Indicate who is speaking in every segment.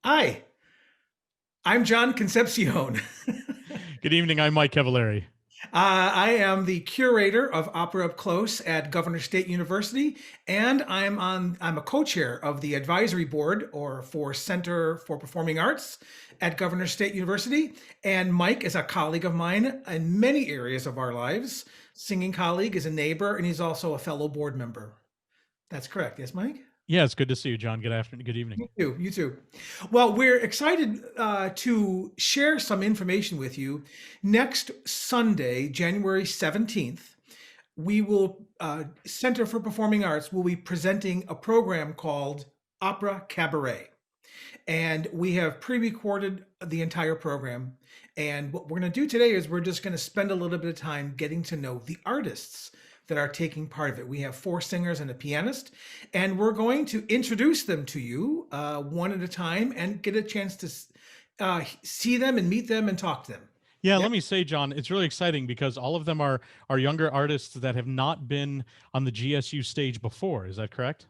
Speaker 1: Hi, I'm John Concepcion.
Speaker 2: Good evening. I'm Mike Cavallari.
Speaker 1: I am the curator of Opera Up Close at Governor State University, and I'm a co-chair of the advisory board or for Center for Performing Arts at Governor State University. And Mike is a colleague of mine in many areas of our lives. Singing colleague, is a neighbor, and he's also a fellow board member. That's correct. Yes, Mike?
Speaker 2: Yeah, it's good to see you, John. Good afternoon. Good evening.
Speaker 1: You too. You too. Well, we're excited to share some information with you. Next Sunday, January 17th, we will, Center for Performing Arts will be presenting a program called Opera Cabaret. And we have pre-recorded the entire program. And what we're going to do today is we're just going to spend a little bit of time getting to know the artists that are taking part of it. We have four singers and a pianist, and we're going to introduce them to you one at a time and get a chance to see them and meet them and talk to them.
Speaker 2: Yeah,
Speaker 1: Yeah,
Speaker 2: let me say, John, it's really exciting because all of them are younger artists that have not been on the GSU stage before. Is that correct?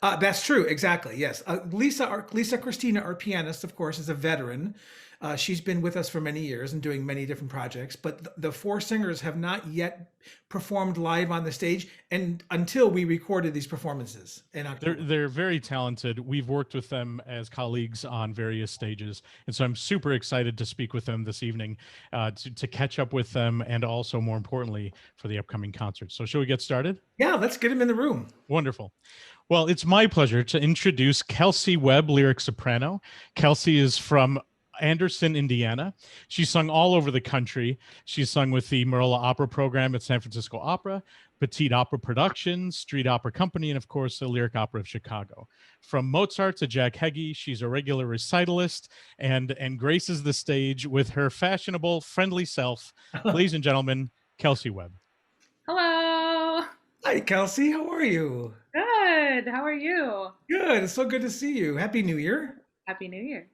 Speaker 1: that's true. Exactly. Yes. Lisa Christina, our pianist, of course, is a veteran. She's been with us for many years and doing many different projects. But the four singers have not yet performed live on the stage, and until we recorded these performances in
Speaker 2: They're
Speaker 1: October.
Speaker 2: they're very talented. We've worked with them as colleagues on various stages, and so I'm super excited to speak with them this evening, to catch up with them, and also more importantly for the upcoming concert. So, shall we get started?
Speaker 1: Yeah, let's get them in the room.
Speaker 2: Wonderful. Well, it's my pleasure to introduce Kelsey Webb, lyric soprano. Kelsey is from Anderson, Indiana. She's sung all over the country. She's sung with the Marola Opera program at San Francisco Opera, Petite Opera Productions, Street Opera Company, and of course, the Lyric Opera of Chicago. From Mozart to Jack Heggie, she's a regular recitalist and graces the stage with her fashionable, friendly self. Ladies and gentlemen, Kelsey Webb.
Speaker 3: Hello.
Speaker 1: Hi, Kelsey. How are you?
Speaker 3: Good. How are you?
Speaker 1: Good. It's so good to see you. Happy New Year.
Speaker 3: Happy New Year.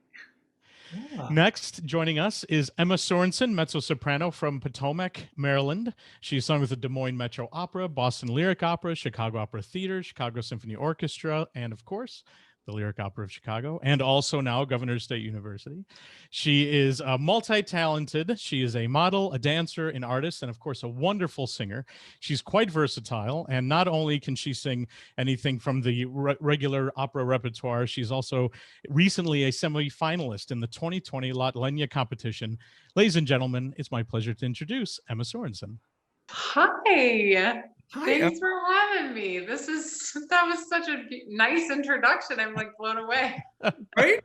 Speaker 1: Yeah.
Speaker 2: Next, joining us is Emma Sorensen, mezzo soprano from Potomac, Maryland. She's sung with the Des Moines Metro Opera, Boston Lyric Opera, Chicago Opera Theater, Chicago Symphony Orchestra, and of course, the Lyric Opera of Chicago, and also now Governor State University. She is multi-talented. She is a model, a dancer, an artist, and of course, a wonderful singer. She's quite versatile, and not only can she sing anything from the regular opera repertoire, she's also recently a semi-finalist in the 2020 La Lenya competition. Ladies and gentlemen, it's my pleasure to introduce Emma Sorensen.
Speaker 3: Hi.
Speaker 1: Hi.
Speaker 3: Thanks for having me. That was such a nice introduction. I'm like blown away.
Speaker 1: Right?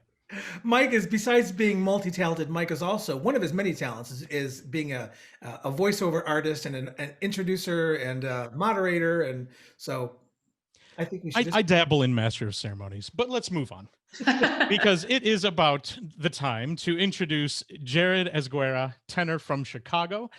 Speaker 1: Mike is, besides being multi-talented, Mike is also one of his many talents is being a voiceover artist and an introducer and a moderator, and so I think we should just.
Speaker 2: I dabble in Master of Ceremonies, but let's move on because it is about the time to introduce Jared Esguerra, tenor from Chicago.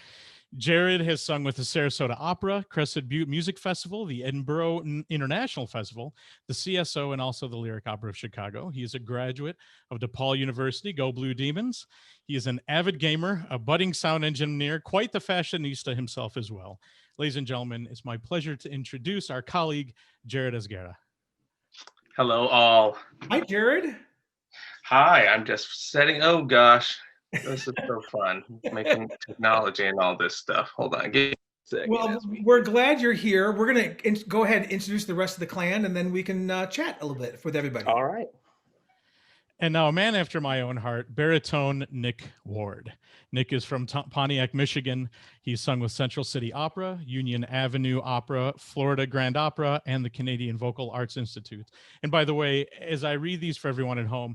Speaker 2: Jared has sung with the Sarasota Opera, Crescent Butte Music Festival, the Edinburgh International Festival, the CSO, and also the Lyric Opera of Chicago. He is a graduate of DePaul University, Go Blue Demons. He is an avid gamer, a budding sound engineer, quite the fashionista himself as well. Ladies and gentlemen, it's my pleasure to introduce our colleague, Jared Esguerra.
Speaker 4: Hello, all.
Speaker 1: Hi, Jared.
Speaker 4: Hi, I'm just setting. Oh gosh, this is so fun making technology and all this stuff. Hold on, give me a second.
Speaker 1: Well, we're glad you're here. We're going to go ahead and introduce the rest of the clan, and then we can chat a little bit with everybody.
Speaker 4: All right.
Speaker 2: And now a man after my own heart, baritone Nick Ward. Nick is from Pontiac, Michigan. He's sung with Central City Opera, Union Avenue Opera, Florida Grand Opera, and the Canadian Vocal Arts Institute. And by the way, as I read these for everyone at home,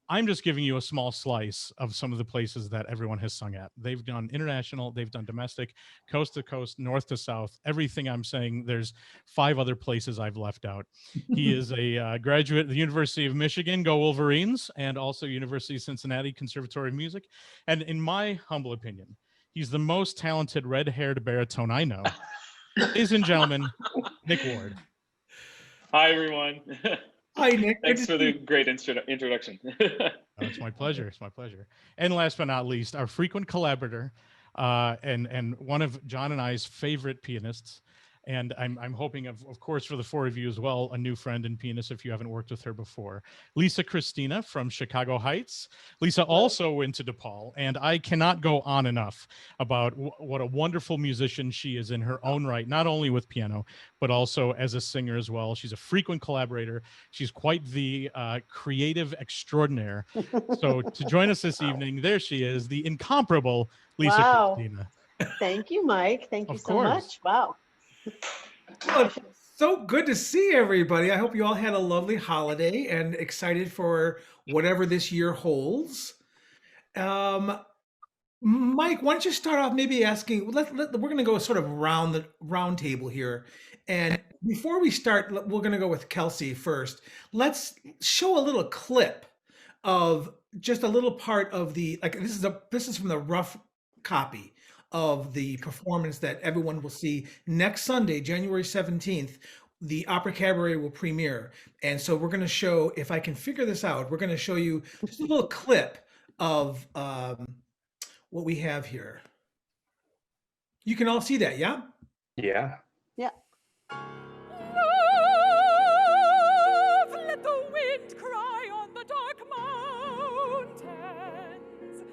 Speaker 2: I'm just giving you a small slice of some of the places that everyone has sung at. They've done international, they've done domestic, coast to coast, north to south. Everything I'm saying, there's 5 other places I've left out. He is a graduate of the University of Michigan, go Wolverines, and also University of Cincinnati Conservatory of Music. And in my humble opinion, he's the most talented red-haired baritone I know. Ladies and gentlemen, Nick Ward.
Speaker 5: Hi, everyone.
Speaker 1: Hi, Nick.
Speaker 5: Thanks for the great introduction.
Speaker 2: Oh, it's my pleasure. It's my pleasure. And last but not least, our frequent collaborator and one of John and I's favorite pianists, And I'm hoping, of course, for the four of you as well, a new friend and pianist if you haven't worked with her before. Lisa Christina from Chicago Heights. Lisa also went to DePaul, and I cannot go on enough about what a wonderful musician she is in her own right, not only with piano, but also as a singer as well. She's a frequent collaborator. She's quite the creative extraordinaire. So to join us this evening, there she is, the incomparable Lisa
Speaker 6: Wow.
Speaker 2: Christina.
Speaker 6: Thank you, Mike. Thank you
Speaker 2: Of
Speaker 6: so
Speaker 2: course.
Speaker 6: much. Wow.
Speaker 1: Well, it's so good to see everybody. I hope you all had a lovely holiday and excited for whatever this year holds. Mike, why don't you start off maybe asking, we're going to go sort of round table here. And before we start, we're going to go with Kelsey first. Let's show a little clip of just a little part of the, like, this is from the rough copy of the performance that everyone will see next Sunday, January 17th. The Opera Cabaret will premiere. And so we're going to show, if I can figure this out, we're going to show you just a little clip of what we have here. You can all see that, yeah?
Speaker 5: Yeah.
Speaker 6: Yeah.
Speaker 7: Love, let the wind cry on the dark mountains,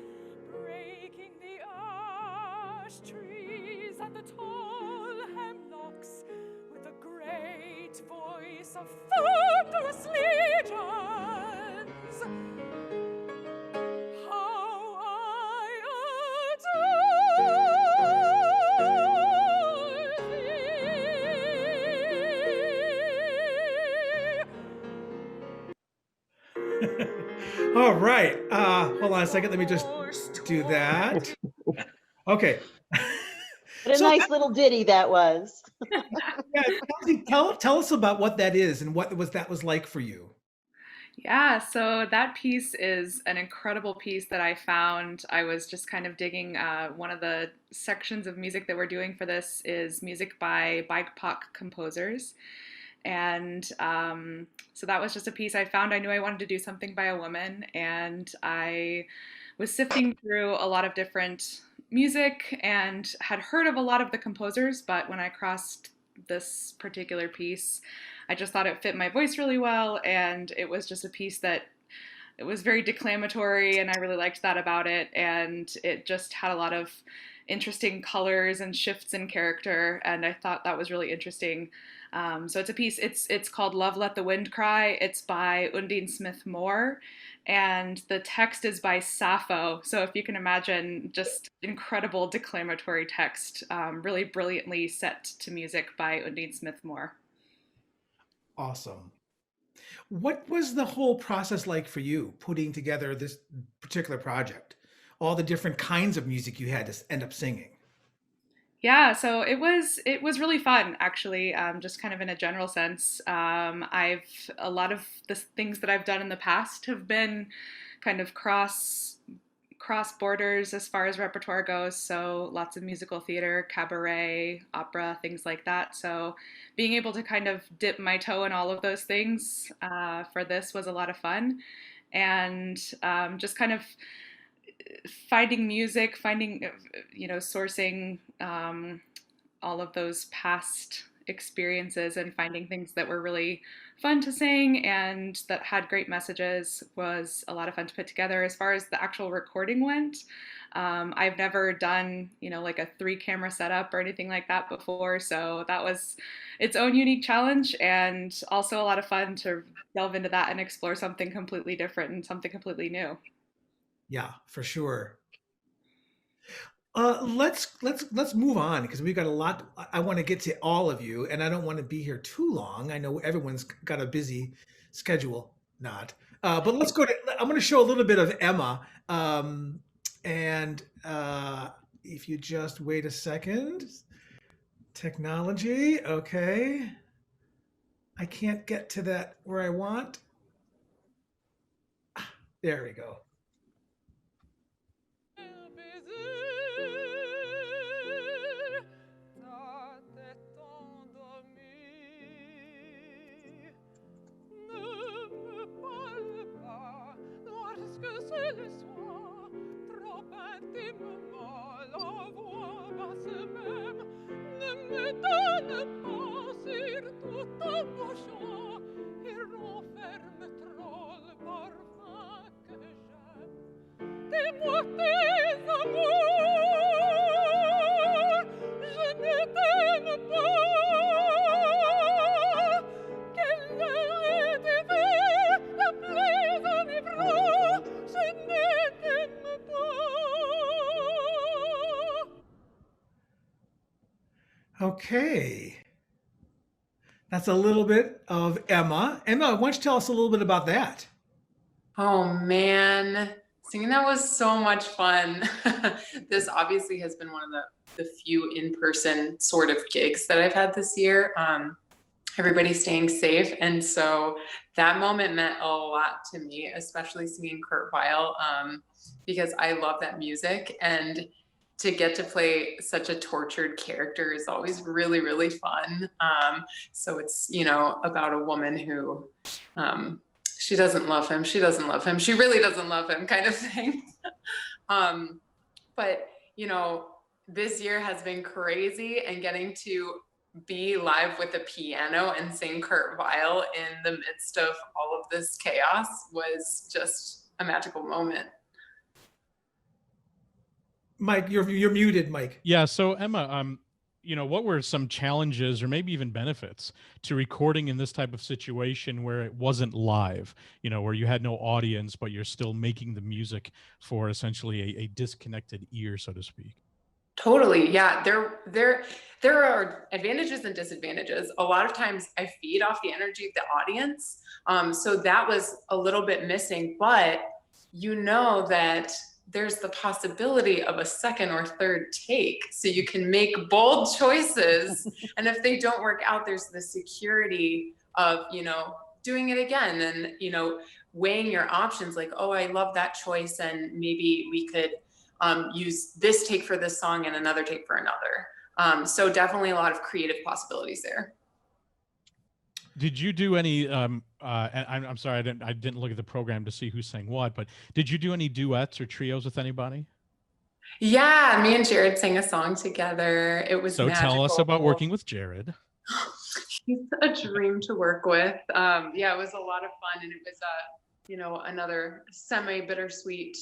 Speaker 7: breaking the ash trees and the tall hemlocks with the great voice of thunderous legions. How I adore thee.
Speaker 1: All right. Hold on a second. Let me just do that. Okay.
Speaker 6: What a
Speaker 1: So-
Speaker 6: nice little ditty that was.
Speaker 1: Yeah, Kelsey, tell us about what that is and what that was like for you.
Speaker 3: Yeah, so that piece is an incredible piece that I found. I was just kind of digging. One of the sections of music that we're doing for this is music by BIPOC composers. And so that was just a piece I found. I knew I wanted to do something by a woman, and I was sifting through a lot of different music and had heard of a lot of the composers, but when I crossed this particular piece, I just thought it fit my voice really well, and it was just a piece that it was very declamatory, and I really liked that about it, and it just had a lot of interesting colors and shifts in character, and I thought that was really interesting. So it's a piece, it's called Love, Let the Wind Cry. It's by Undine Smith Moore, and the text is by Sappho. So if you can imagine, just incredible declamatory text, really brilliantly set to music by Undine Smith Moore.
Speaker 1: Awesome. What was the whole process like for you putting together this particular project? All the different kinds of music you had to end up singing.
Speaker 3: Yeah, so it was really fun, actually. Just kind of in a general sense. A lot of the things that I've done in the past have been kind of cross borders as far as repertoire goes. So lots of musical theater, cabaret, opera, things like that. So being able to kind of dip my toe in all of those things for this was a lot of fun, and just kind of finding music, sourcing all of those past experiences and finding things that were really fun to sing and that had great messages was a lot of fun to put together. As far as the actual recording went, I've never done, like a 3-camera setup or anything like that before. So that was its own unique challenge, and also a lot of fun to delve into that and explore something completely different and something completely new.
Speaker 1: Yeah, for sure. Let's move on, because we've got a lot. I want to get to all of you, and I don't want to be here too long. I know everyone's got a busy schedule, but let's go to. I'm going to show a little bit of Emma, and if you just wait a second, technology. Okay, I can't get to that where I want. There we go.
Speaker 7: Trop intimement, la voix basse même ne me donne pas sur tout ton bouchon et renferme trop le parfum que j'aime. Dis-moi tes amours, je ne t'aime pas. Quelle est la plaise enivrant, je ne t'aime pas.
Speaker 1: Okay. That's a little bit of Emma. Emma, why don't you tell us a little bit about that?
Speaker 8: Oh man, singing that was so much fun. This obviously has been one of the few in-person sort of gigs that I've had this year. Everybody's staying safe. And so that moment meant a lot to me, especially singing Kurt Weill, because I love that music. And to get to play such a tortured character is always really, really fun. So it's, you know, about a woman who, she doesn't love him. She doesn't love him. She really doesn't love him, kind of thing. But, you know, this year has been crazy, and getting to be live with a piano and sing Kurt Weill in the midst of all of this chaos was just a magical moment.
Speaker 1: Mike, you're muted, Mike.
Speaker 2: Yeah. So Emma, you know, what were some challenges or maybe even benefits to recording in this type of situation where it wasn't live, you know, where you had no audience, but you're still making the music for essentially a disconnected ear, so to speak?
Speaker 8: Totally. Yeah. There are advantages and disadvantages. A lot of times I feed off the energy of the audience. So that was a little bit missing, but you know that there's the possibility of a second or third take. So you can make bold choices. And if they don't work out, there's the security of, you know, doing it again and, you know, weighing your options like, oh, I love that choice. And maybe we could use this take for this song and another take for another. So definitely a lot of creative possibilities there.
Speaker 2: Did you do any? And I'm sorry, I didn't look at the program to see who sang what, but did you do any duets or trios with anybody?
Speaker 8: Yeah, me and Jared sang a song together. It was
Speaker 2: so
Speaker 8: magical.
Speaker 2: Tell us about working with Jared.
Speaker 8: He's a dream to work with. Yeah, it was a lot of fun, and it was you know, another semi-bittersweet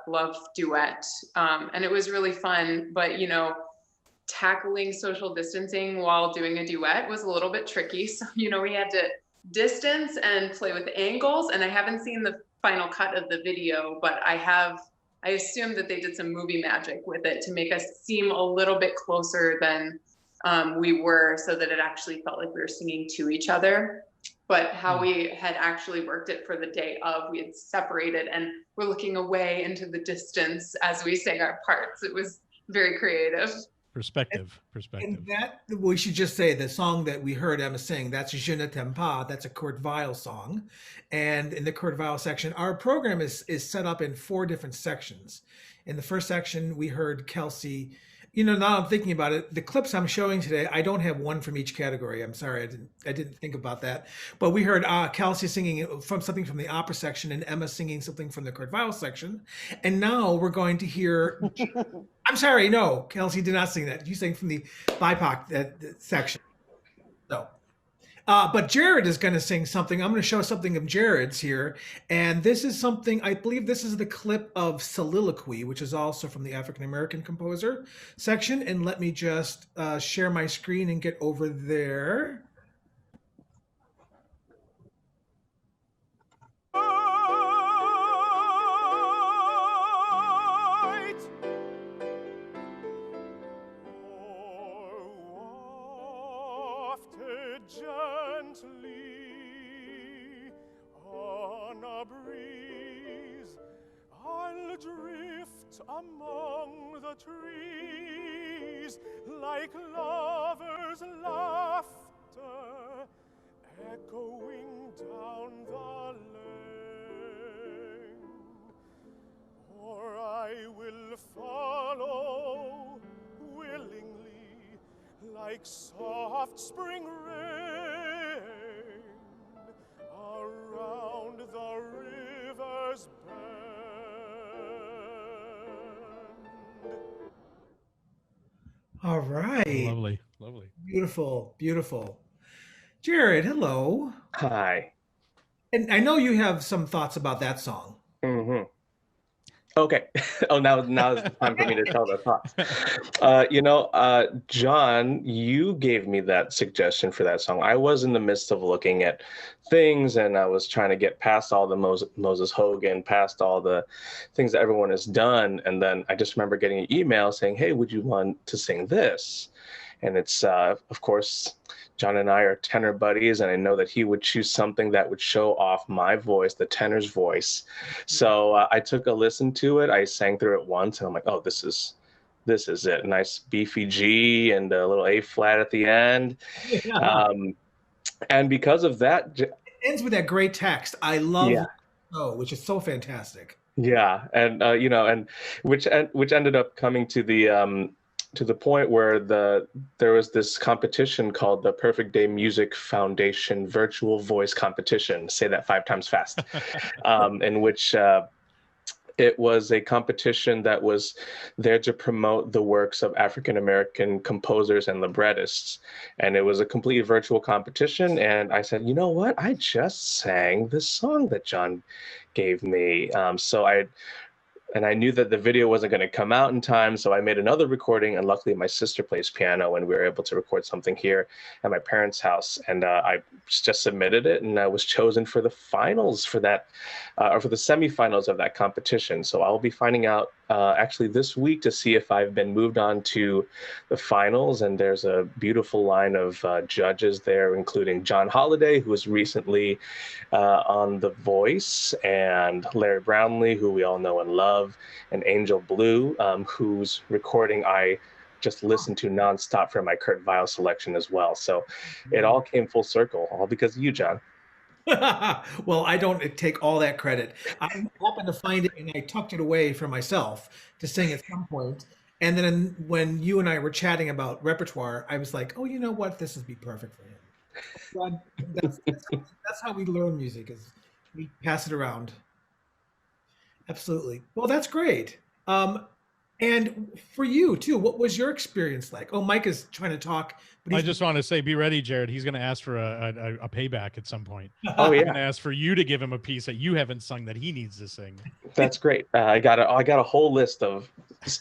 Speaker 8: love duet, and it was really fun. But you know, tackling social distancing while doing a duet was a little bit tricky. So, you know, we had to distance and play with angles, and I haven't seen the final cut of the video, but I assume that they did some movie magic with it to make us seem a little bit closer than we were, so that it actually felt like we were singing to each other. But how we had actually worked it for the day of, we had separated and we're looking away into the distance as we sang our parts. It was very creative.
Speaker 2: Perspective.
Speaker 1: And that, we should just say the song that we heard Emma sing, that's Je ne t'aime pas. That's a Kurt Weill song. And in the Kurt Weill section, our program is set up in 4 different sections. In the first section, we heard Kelsey. You know, now I'm thinking about it, the clips I'm showing today, I don't have one from each category. I'm sorry, I didn't think about that. But we heard Kelsey singing from something from the opera section and Emma singing something from the Kurt Weill section. And now we're going to hear, I'm sorry, no, Kelsey did not sing that. You sang from the BIPOC section. So, but Jared is going to sing something. I'm going to show something of Jared's here. And this is something, I believe this is the clip of Soliloquy, which is also from the African-American composer section. And let me just share my screen and get over there.
Speaker 7: Gently on a breeze, I'll drift among the trees like lovers' laughter echoing down the lane. Or I will follow willingly like soft spring rain around the river's bend.
Speaker 1: All right.
Speaker 2: Lovely.
Speaker 1: Beautiful, beautiful. Jared, hello.
Speaker 4: Hi.
Speaker 1: And I know you have some thoughts about that song.
Speaker 4: hmm Okay. Oh, now is the time for me to tell the thoughts. John, you gave me that suggestion for that song. I was in the midst of looking at things, and I was trying to get past all the Moses Hogan, past all the things that everyone has done, and then I just remember getting an email saying, "Hey, would you want to sing this?" And it's of course. John and I are tenor buddies, and I know that he would choose something that would show off my voice, the tenor's voice. So I took a listen to it. I sang through it once, and I'm like, "Oh, this is it." A nice beefy G and a little A flat at the end.
Speaker 1: Yeah.
Speaker 4: Um, and because of that,
Speaker 1: It ends with that great text. I love
Speaker 4: yeah,
Speaker 1: which is so fantastic.
Speaker 4: yeah, and and which ended up coming to the point where there was this competition called the Perfect Day Music Foundation Virtual Voice Competition. Say that 5 times fast. In which it was a competition that was there to promote the works of African American composers and librettists. And it was a completely virtual competition. And I said, you know what? I just sang the song that John gave me. And I knew that the video wasn't going to come out in time, so I made another recording. And luckily, my sister plays piano, and we were able to record something here at my parents' house. And I just submitted it, and I was chosen for the finals for that, or for the semifinals of that competition. So I'll be finding out actually this week to see if I've been moved on to the finals. And there's a beautiful line of judges there, including John Holliday, who was recently on The Voice, and Larry Brownlee, who we all know and love, and Angel Blue, whose recording I just listened to nonstop for my Kurt Weill selection as well. So it all came full circle, all because of you, John.
Speaker 1: Well, I don't take all that credit. I happened to find it and I tucked it away for myself to sing at some point. And then when you and I were chatting about repertoire, I was like, oh, you know what? This would be perfect for him. God, that's how we learn music is we pass it around. Absolutely. Well, that's great. And for you too, what was your experience like? Oh, Mike is trying to talk, but
Speaker 2: I
Speaker 1: he's
Speaker 2: just want to say, be ready, Jared. He's going to ask for a payback at some point.
Speaker 4: Oh
Speaker 2: He's
Speaker 4: yeah,
Speaker 2: going to ask for you to give him a piece that you haven't sung that he needs to sing.
Speaker 4: that's great. I got a whole list of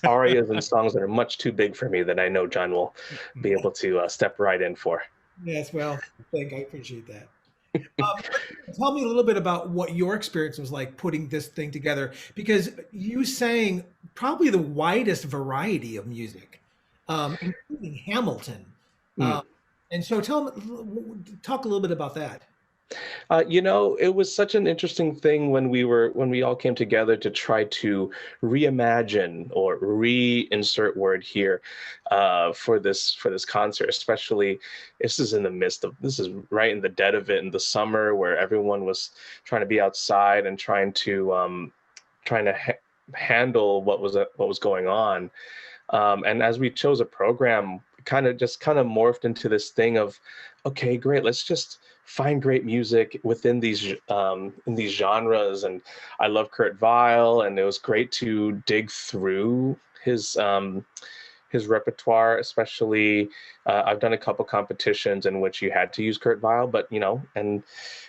Speaker 4: arias and songs that are much too big for me that I know John will be able to step right in for.
Speaker 1: Yes, well, I appreciate that. Tell me a little bit about what your experience was like putting this thing together, because you sang probably the widest variety of music, including Hamilton.
Speaker 4: Mm.
Speaker 1: Um, and so talk a little bit about that.
Speaker 4: It was such an interesting thing when we all came together to try to reimagine or reinsert word here for this concert. Especially, this is right in the dead of it in the summer where everyone was trying to be outside and trying to handle what was going on. And as we chose a program, kind of morphed into this thing of, okay, great, let's just find great music within these in these genres. And I love Kurt Weill, and it was great to dig through his repertoire. Especially, I've done a couple competitions in which you had to use Kurt Weill, but and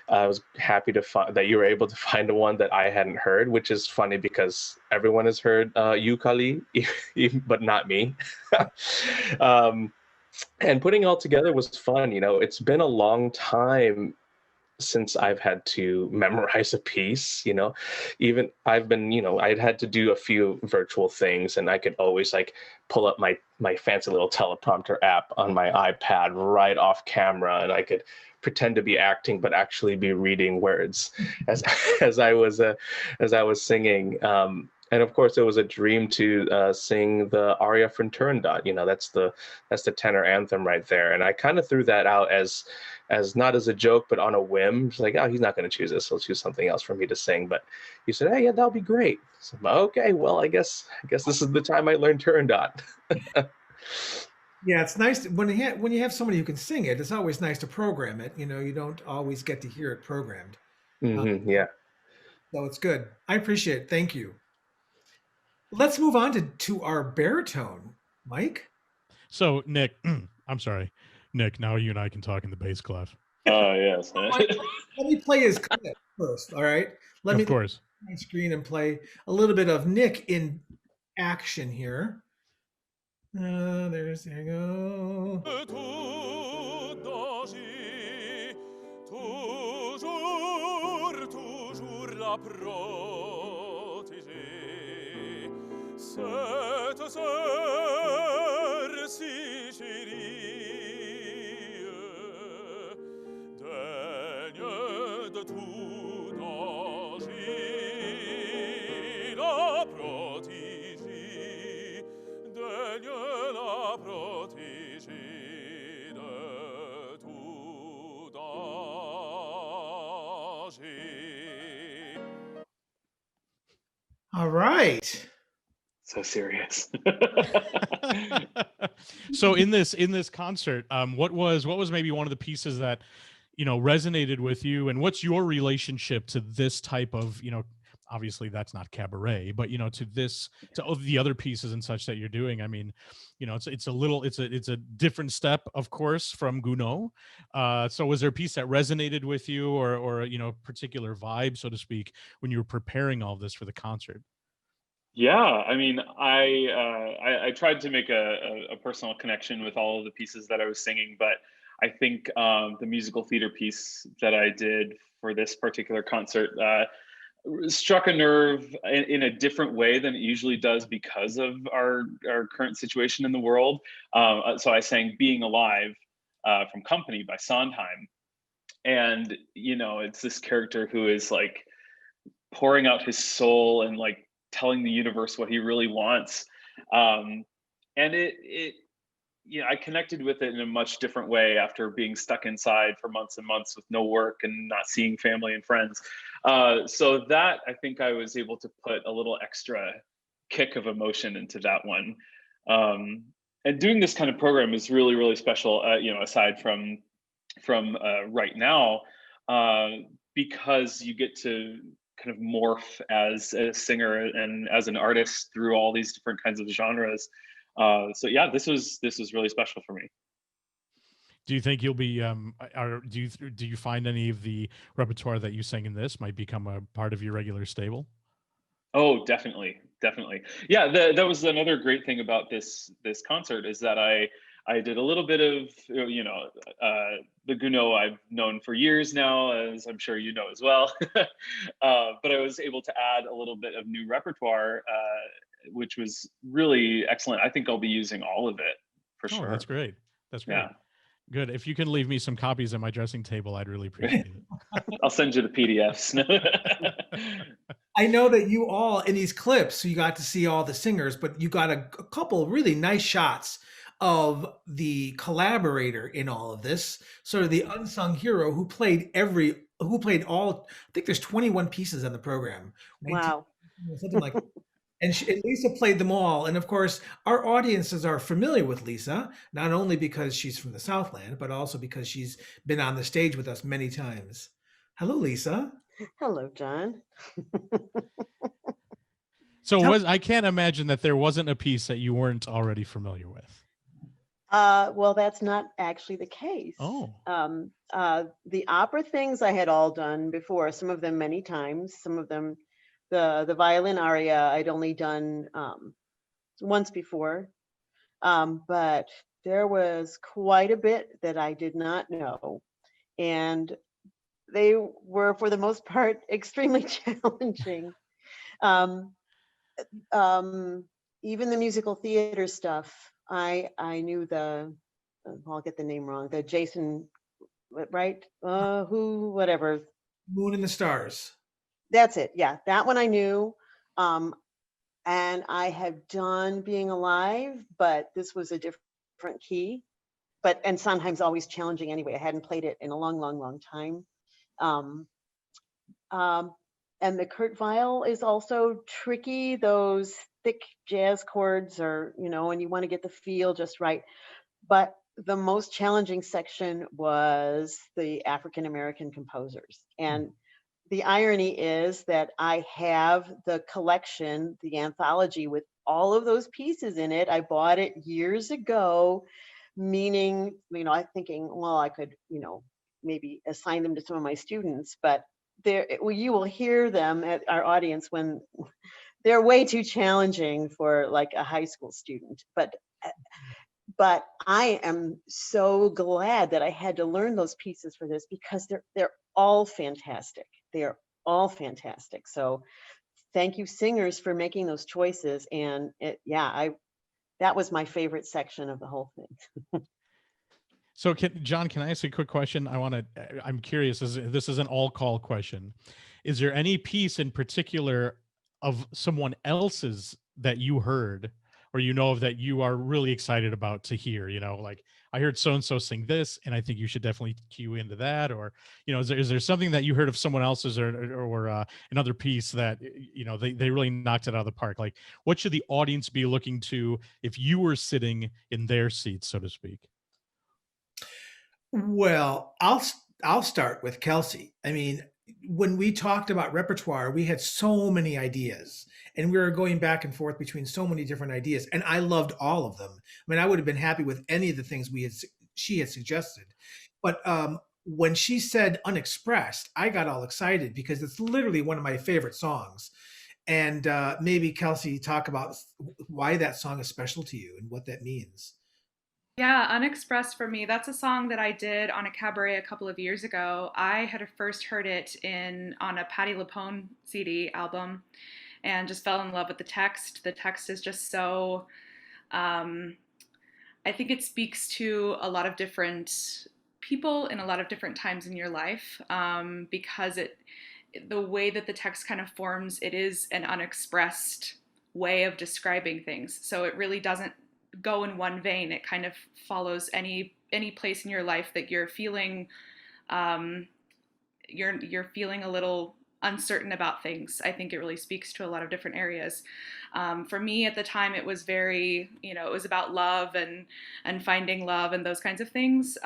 Speaker 4: I was happy to find that you were able to find one that I hadn't heard, which is funny because everyone has heard Ukali, but not me. And putting it all together was fun. It's been a long time since I've had to memorize a piece. Even I'd had to do a few virtual things, and I could always like pull up my fancy little teleprompter app on my iPad right off camera, and I could pretend to be acting but actually be reading words as I was singing. And of course, it was a dream to sing the aria from Turandot. That's the tenor anthem right there. And I kind of threw that out as not as a joke, but on a whim. It's like, oh, he's not going to choose this. He'll choose something else for me to sing. But you said, hey, yeah, that'll be great. So, okay, well, I guess this is the time I learned Turandot.
Speaker 1: Yeah, it's nice when you have somebody who can sing it. It's always nice to program it. You don't always get to hear it programmed.
Speaker 4: Yeah.
Speaker 1: So it's good. I appreciate it. Thank you. Let's move on to our baritone, Mike.
Speaker 2: So, Nick, I'm sorry. Nick, now you and I can talk in the bass clef.
Speaker 5: Oh, yes.
Speaker 1: Let me play his clip first, all right? Let me
Speaker 2: Of course.
Speaker 1: my screen and play a little bit of Nick in action here. There you go.
Speaker 7: Tout danger, toujours, toujours la protéger. Cette sœur si chérie, daigne de tout danger la protéger, daigne la protéger de tout danger.
Speaker 1: All right.
Speaker 5: So serious.
Speaker 2: So in this concert, what was maybe one of the pieces that resonated with you, and what's your relationship to this type of, obviously that's not cabaret, but to the other pieces and such that you're doing? I mean, it's a different step, of course, from Gounod. So was there a piece that resonated with you, or particular vibe, so to speak, when you were preparing all this for the concert?
Speaker 5: Yeah, I mean, I tried to make a personal connection with all of the pieces that I was singing, but I think the musical theater piece that I did for this particular concert struck a nerve in a different way than it usually does because of our current situation in the world. So I sang "Being Alive" from Company by Sondheim, and it's this character who is like pouring out his soul and like telling the universe what he really wants. And I connected with it in a much different way after being stuck inside for months and months with no work and not seeing family and friends. So that, I think I was able to put a little extra kick of emotion into that one. And doing this kind of program is really, really special, aside from right now, because you get to kind of morph as a singer and as an artist through all these different kinds of genres. So yeah, this was really special for me.
Speaker 2: Do you think you'll be do you find any of the repertoire that you sang in this might become a part of your regular stable?
Speaker 5: Oh, definitely. Yeah, that was another great thing about this concert, is that I did a little bit of the Gounod I've known for years now, as I'm sure you know as well. But I was able to add a little bit of new repertoire, which was really excellent. I think I'll be using all of it for sure.
Speaker 2: That's great. That's great.
Speaker 5: Yeah.
Speaker 2: Good. If you can leave me some copies at my dressing table, I'd really appreciate it.
Speaker 5: I'll send you the PDFs.
Speaker 1: I know that you all in these clips, you got to see all the singers, but you got a couple really nice shots of the collaborator in all of this, sort of the unsung hero who played all. I think there's 21 pieces on the program.
Speaker 6: Wow.
Speaker 1: Something like that. And Lisa played them all. And of course, our audiences are familiar with Lisa, not only because she's from the Southland, but also because she's been on the stage with us many times. Hello, Lisa.
Speaker 6: Hello, John.
Speaker 2: So I can't imagine that there wasn't a piece that you weren't already familiar with.
Speaker 6: Well, that's not actually the case.
Speaker 2: Oh.
Speaker 6: The opera things I had all done before, some of them many times, some of them the violin aria I'd only done once before, but there was quite a bit that I did not know, and they were, for the most part, extremely challenging. Even the musical theater stuff, I knew I'll get the name wrong, the Jason, right? Whatever.
Speaker 1: Moon and the Stars.
Speaker 6: That's it. Yeah, that one I knew. And I have done Being Alive, but this was a different key. And sometimes always challenging anyway. I hadn't played it in a long, long, long time. And the Kurt Weill is also tricky. Those thick jazz chords are, and you want to get the feel just right. But the most challenging section was the African American composers. And the irony is that I have the collection, the anthology with all of those pieces in it. I bought it years ago, meaning, I'm thinking, well, I could, maybe assign them to some of my students, but you will hear them at our audience when they're way too challenging for like a high school student. But I am so glad that I had to learn those pieces for this, because they're all fantastic. They're all fantastic. So thank you, singers, for making those choices. And that was my favorite section of the whole thing.
Speaker 2: So, John, can I ask a quick question? I'm curious. This is an all-call question. Is there any piece in particular of someone else's that you heard, or of, that you are really excited about to hear? Like, I heard so and so sing this, and I think you should definitely cue into that. Or, is there something that you heard of someone else's, or another piece that they really knocked it out of the park? Like, what should the audience be looking to if you were sitting in their seats, so to speak?
Speaker 1: Well, I'll start with Kelsey. I mean, when we talked about repertoire, we had so many ideas, and we were going back and forth between so many different ideas, and I loved all of them. I mean, I would have been happy with any of the things she had suggested. But when she said "Unexpressed," I got all excited because it's literally one of my favorite songs. And maybe Kelsey, talk about why that song is special to you and what that means.
Speaker 3: Yeah, Unexpressed for me, that's a song that I did on a cabaret a couple of years ago. I had first heard it on a Patti LuPone CD album and just fell in love with the text. The text is just so, I think it speaks to a lot of different people in a lot of different times in your life, because the way that the text kind of forms, it is an unexpressed way of describing things. So it really doesn't go in one vein. It kind of follows any place in your life that you're feeling, you're feeling a little uncertain about things. I think it really speaks to a lot of different areas. For me at the time, it was very, it was about love and finding love and those kinds of things.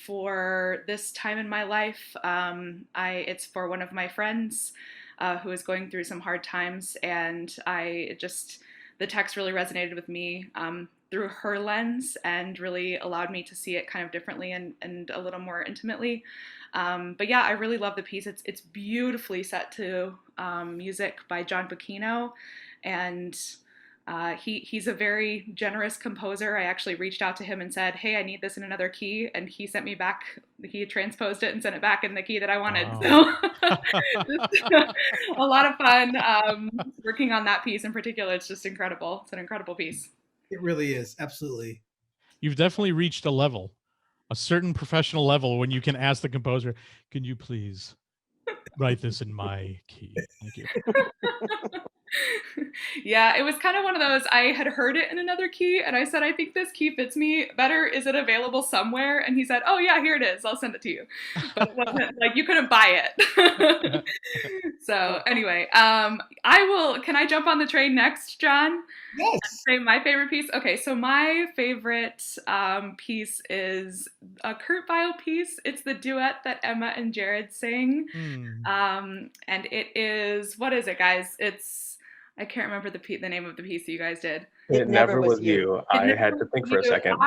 Speaker 3: For this time in my life, it's for one of my friends who is going through some hard times, and the text really resonated with me through her lens and really allowed me to see it kind of differently and a little more intimately. But yeah, I really love the piece. It's beautifully set to music by John Bocchino, and he's a very generous composer. I actually reached out to him and said, "Hey, I need this in another key," and he sent me back. He transposed it and sent it back in the key that I wanted.
Speaker 2: Wow.
Speaker 3: So a lot of fun working on that piece in particular. It's just incredible. It's an incredible piece.
Speaker 1: It really is. Absolutely.
Speaker 2: You've definitely reached a certain professional level, when you can ask the composer, "Can you please write this in my key? Thank you."
Speaker 3: Yeah, it was kind of one of those, I had heard it in another key and I said, "I think this key fits me better. Is it available somewhere?" And he said, "Oh yeah, here it is. I'll send it to you." But it wasn't like you couldn't buy it. So anyway, can I jump on the train next, John?
Speaker 1: Yes.
Speaker 3: Say my favorite piece. Okay, so my favorite piece is a Kurt Weill piece. It's the duet that Emma and Jared sing. And it is, what is it, guys? I can't remember the name of the piece that you guys did.
Speaker 4: It never was you. I had to think for a second.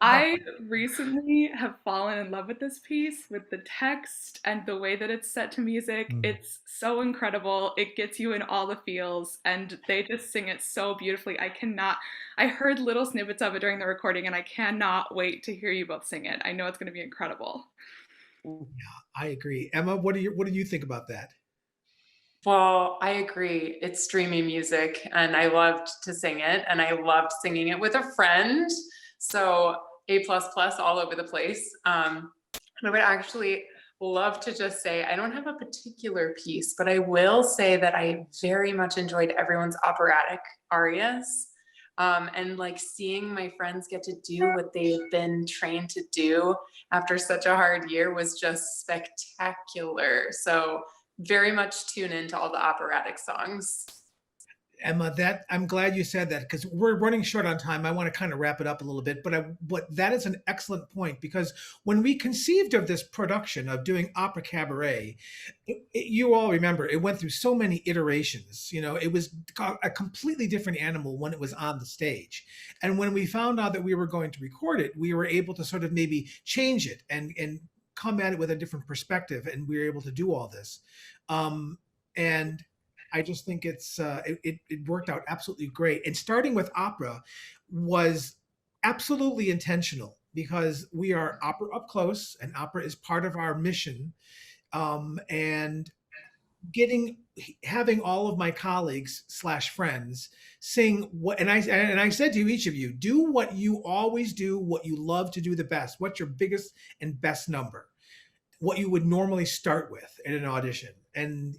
Speaker 3: I recently have fallen in love with this piece, with the text and the way that it's set to music. It's so incredible. It gets you in all the feels, and they just sing it so beautifully. I heard little snippets of it during the recording, and I cannot wait to hear you both sing it. I know it's going to be incredible.
Speaker 1: Yeah, I agree. Emma, what do you think about that?
Speaker 8: Well, I agree. It's dreamy music, and I loved to sing it, and I loved singing it with a friend. So A++ all over the place. I would actually love to just say, I don't have a particular piece, but I will say that I very much enjoyed everyone's operatic arias. And like seeing my friends get to do what they've been trained to do after such a hard year was just spectacular. So very much tune into all the operatic songs.
Speaker 1: Emma, that I'm glad you said that because we're running short on time. I want to kind of wrap it up a little bit, but that is an excellent point because when we conceived of this production of doing opera cabaret, you all remember it went through so many iterations. You know, it was a completely different animal when it was on the stage, and when we found out that we were going to record it, we were able to sort of maybe change it and come at it with a different perspective, and we were able to do all this. And I just think it worked out absolutely great. And starting with opera was absolutely intentional because we are opera up close, and opera is part of our mission. And having all of my colleagues slash friends sing what, and I said to each of you, do what you always do, what you love to do the best. What's your biggest and best number? What you would normally start with in an audition. And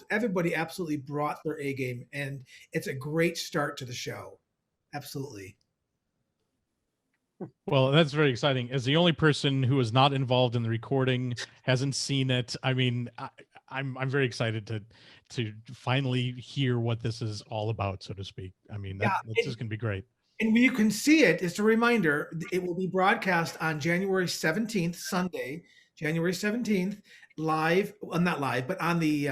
Speaker 1: everybody absolutely brought their A game, and it's a great start to the show. Absolutely.
Speaker 2: Well, that's very exciting. As the only person who is not involved in the recording, hasn't seen it, I mean, I'm very excited to finally hear what this is all about, so to speak. I mean, that's just gonna be great.
Speaker 1: And when you can see it, it's a reminder, it will be broadcast on January 17th, Sunday, January 17th, live, well, not live, but on the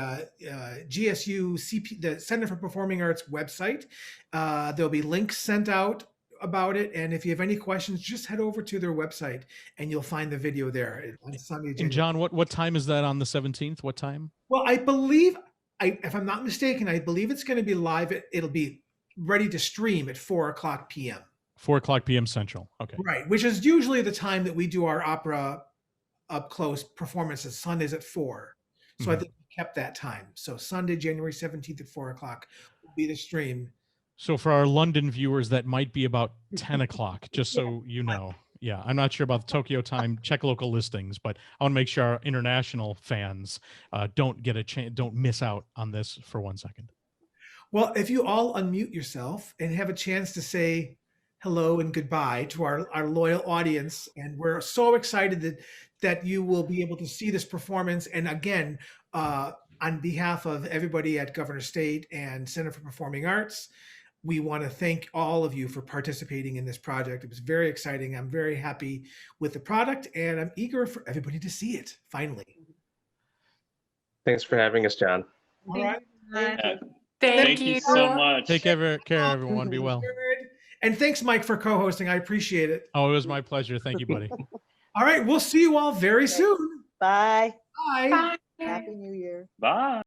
Speaker 1: GSU the Center for Performing Arts website. There'll be links sent out about it. And if you have any questions, just head over to their website and you'll find the video there on Sunday.
Speaker 2: And John, what time is that on the 17th? What time?
Speaker 1: Well, I believe, if I'm not mistaken, I believe it's going to be live. It'll be ready to stream at 4:00 p.m.
Speaker 2: 4:00 p.m. Central. Okay.
Speaker 1: Right, which is usually the time that we do our opera up close performances. Sundays at 4. So I think we kept that time. So Sunday, January 17th at 4:00 will be the stream.
Speaker 2: So for our London viewers, that might be about 10 o'clock, just so you know. Yeah, I'm not sure about the Tokyo time. Check local listings, but I want to make sure our international fans don't get a chance, don't miss out on this for 1 second.
Speaker 1: Well, if you all unmute yourself and have a chance to say hello and goodbye to our loyal audience, and we're so excited that you will be able to see this performance. And again, on behalf of everybody at Governor State and Center for Performing Arts, we want to thank all of you for participating in this project. It was very exciting. I'm very happy with the product, and I'm eager for everybody to see it finally.
Speaker 4: Thanks for having us, John.
Speaker 1: All right.
Speaker 8: Thank
Speaker 5: you so much.
Speaker 2: Take care, everyone. Be well.
Speaker 1: And thanks, Mike, for co-hosting. I appreciate it.
Speaker 2: Oh, it was my pleasure. Thank you, buddy.
Speaker 1: All right. We'll see you all very soon.
Speaker 6: Bye.
Speaker 1: Bye.
Speaker 6: Happy New Year.
Speaker 5: Bye.